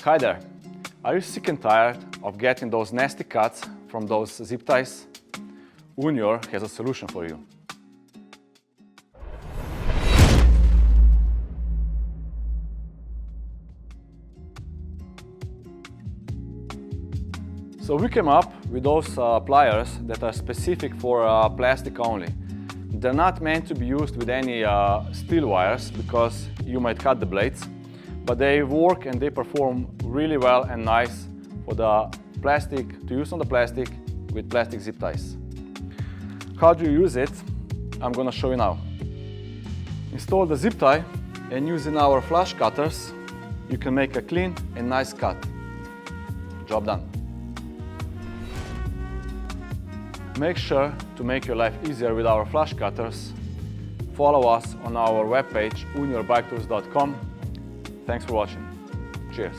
Hi there! Are you sick and tired of getting those nasty cuts from those zip ties? Unior has a solution for you. So we came up with those pliers that are specific for plastic only. They're not meant to be used with any steel wires because you might cut the blades, but they work and they perform really well and nice for the plastic, to use on the plastic with plastic zip ties. How do you use it? I'm going to show you now. Install the zip tie and using our flush cutters, you can make a clean and nice cut. Job done. Make sure to make your life easier with our flush cutters. Follow us on our webpage uniorbiketools.com. Thanks for watching. Cheers.